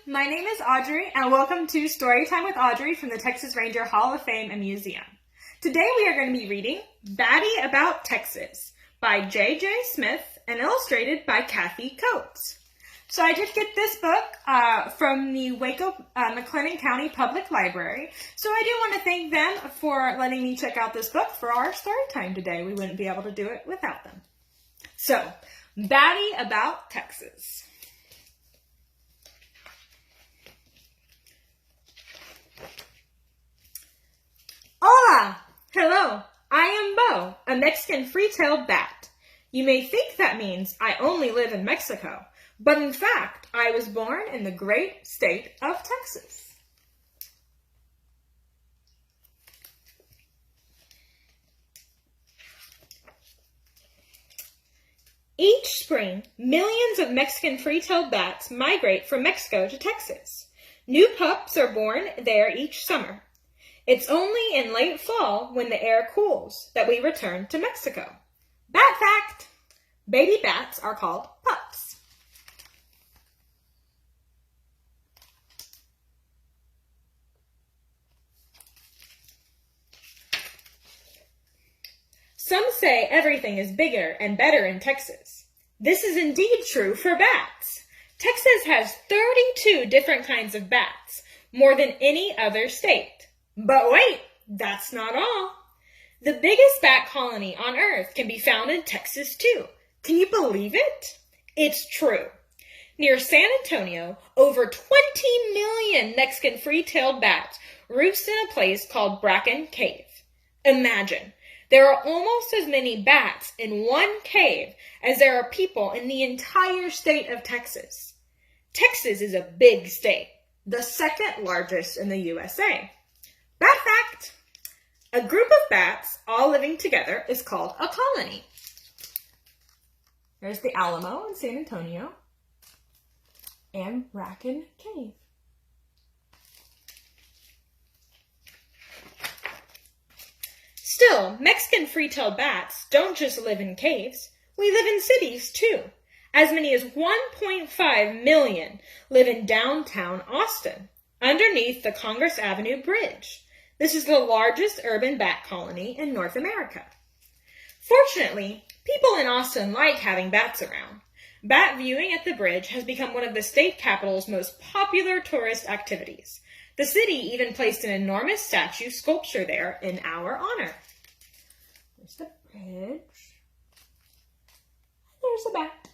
my name is Audrey, and welcome to Storytime with Audrey from the Texas Ranger Hall of Fame and Museum. Today we are going to be reading Batty About Texas by Jaye Smith and illustrated by Kathy Coates. So I did get this book from the Waco McLennan County Public Library, so I do want to thank them for letting me check out this book for our story time today. We wouldn't be able to do it without them. So, Batty About Texas. Hola! Hello, I am Bo, a Mexican free-tailed bat. You may think that means I only live in Mexico, but in fact, I was born in the great state of Texas. Each spring, millions of Mexican free-tailed bats migrate from Mexico to Texas. New pups are born there each summer. It's only in late fall, when the air cools, that we return to Mexico. Bat fact! Baby bats are called pups. Some say everything is bigger and better in Texas. This is indeed true for bats. Texas has 32 different kinds of bats, more than any other state. But wait, that's not all. The biggest bat colony on Earth can be found in Texas too. Can you believe it? It's true. Near San Antonio, over 20 million Mexican free-tailed bats roost in a place called Bracken Cave. Imagine, there are almost as many bats in one cave as there are people in the entire state of Texas. Texas is a big state, the second largest in the USA. Bat fact! A group of bats all living together is called a colony. There's the Alamo in San Antonio and Bracken Cave. Still, Mexican free-tailed bats don't just live in caves. We live in cities too. As many as 1.5 million live in downtown Austin, underneath the Congress Avenue Bridge. This is the largest urban bat colony in North America. Fortunately, people in Austin like having bats around. Bat viewing at the bridge has become one of the state capital's most popular tourist activities. The city even placed an enormous statue sculpture there in our honor. There's the bridge. There's the bat.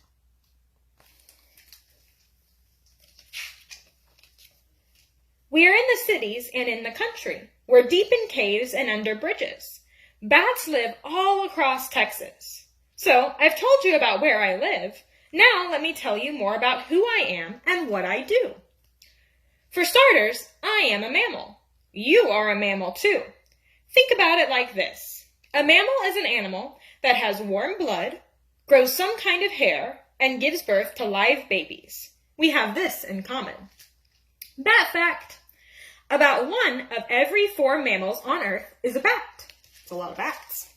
We are in the cities and in the country. We're deep in caves and under bridges. Bats live all across Texas. So, I've told you about where I live. Now let me tell you more about who I am and what I do. For starters, I am a mammal. You are a mammal too. Think about it like this. A mammal is an animal that has warm blood, grows some kind of hair, and gives birth to live babies. We have this in common. Bat fact. About 1 of every 4 mammals on Earth is a bat. It's a lot of bats.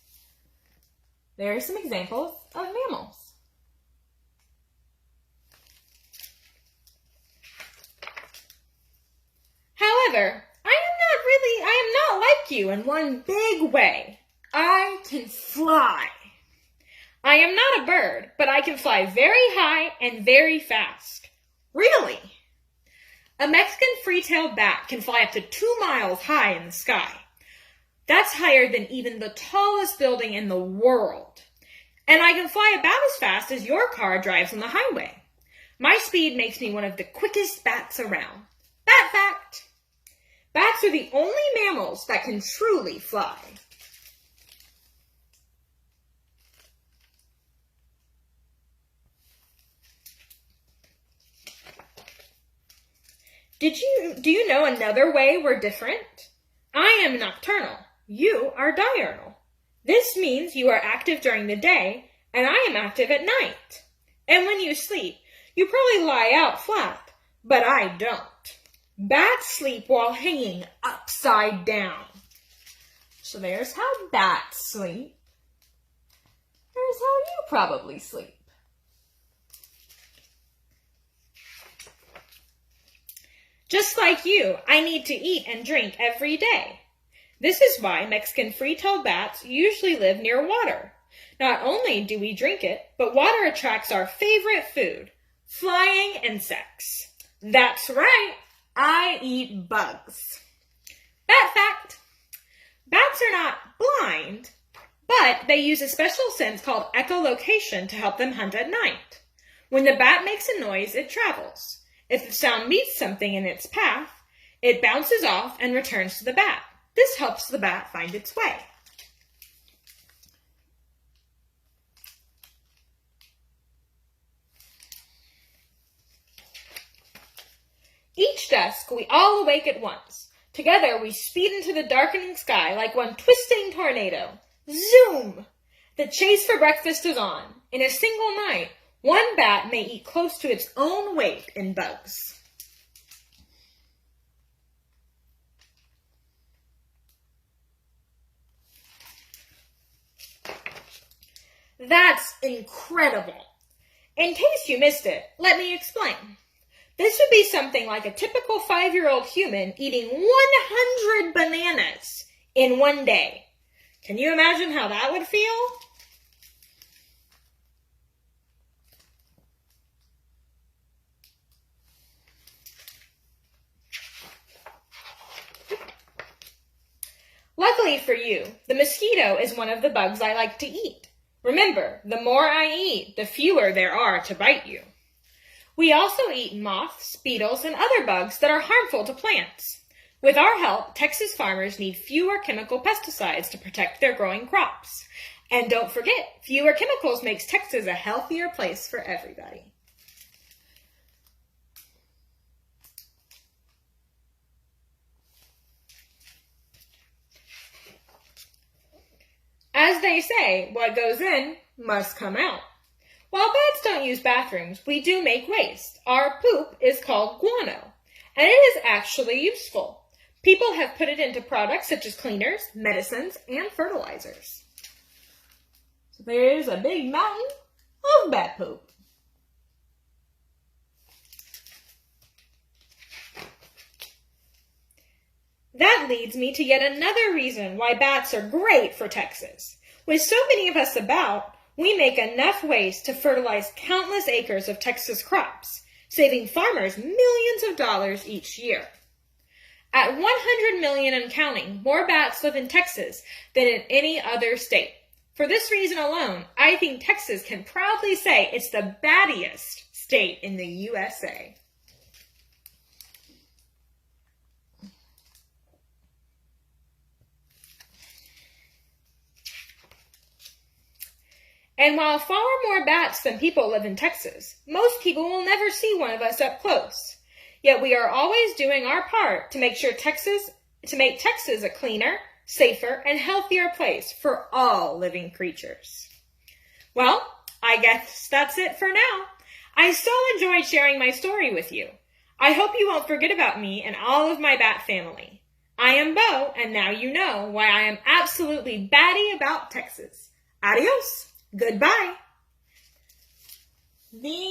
There are some examples of mammals. However, I am not like you in one big way. I can fly. I am not a bird, but I can fly very high and very fast. Really? A Mexican free-tailed bat can fly up to 2 miles high in the sky. That's higher than even the tallest building in the world. And I can fly about as fast as your car drives on the highway. My speed makes me one of the quickest bats around. Bat fact! Bats are the only mammals that can truly fly. Do you know another way we're different? I am nocturnal. You are diurnal. This means you are active during the day, and I am active at night. And when you sleep, you probably lie out flat, but I don't. Bats sleep while hanging upside down. So there's how bats sleep. There's how you probably sleep. Just like you, I need to eat and drink every day. This is why Mexican free-tailed bats usually live near water. Not only do we drink it, but water attracts our favorite food, flying insects. That's right, I eat bugs. Bat fact, bats are not blind, but they use a special sense called echolocation to help them hunt at night. When the bat makes a noise, it travels. If the sound meets something in its path, it bounces off and returns to the bat. This helps the bat find its way. Each dusk, we all awake at once. Together, we speed into the darkening sky like one twisting tornado. Zoom! The chase for breakfast is on. In a single night, one bat may eat close to its own weight in bugs. That's incredible. In case you missed it, let me explain. This would be something like a typical 5-year-old human eating 100 bananas in one day. Can you imagine how that would feel? Luckily for you, the mosquito is one of the bugs I like to eat. Remember, the more I eat, the fewer there are to bite you. We also eat moths, beetles, and other bugs that are harmful to plants. With our help, Texas farmers need fewer chemical pesticides to protect their growing crops. And don't forget, fewer chemicals makes Texas a healthier place for everybody. As they say, what goes in must come out. While bats don't use bathrooms, we do make waste. Our poop is called guano, and it is actually useful. People have put it into products such as cleaners, medicines, and fertilizers. So there's a big mountain of bat poop. That leads me to yet another reason why bats are great for Texas. With so many of us about, we make enough waste to fertilize countless acres of Texas crops, saving farmers millions of dollars each year. At 100 million and counting, more bats live in Texas than in any other state. For this reason alone, I think Texas can proudly say it's the battiest state in the USA. And while far more bats than people live in Texas, most people will never see one of us up close. Yet we are always doing our part to make Texas a cleaner, safer, and healthier place for all living creatures. Well, I guess that's it for now. I so enjoyed sharing my story with you. I hope you won't forget about me and all of my bat family. I am Bo, and now you know why I am absolutely batty about Texas. Adios. Goodbye. The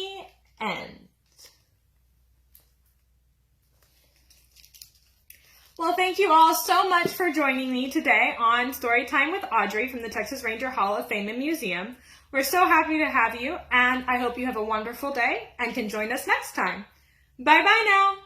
end. Well, thank you all so much for joining me today on Storytime with Audrey from the Texas Ranger Hall of Fame and Museum. We're so happy to have you, and I hope you have a wonderful day and can join us next time. Bye-bye now.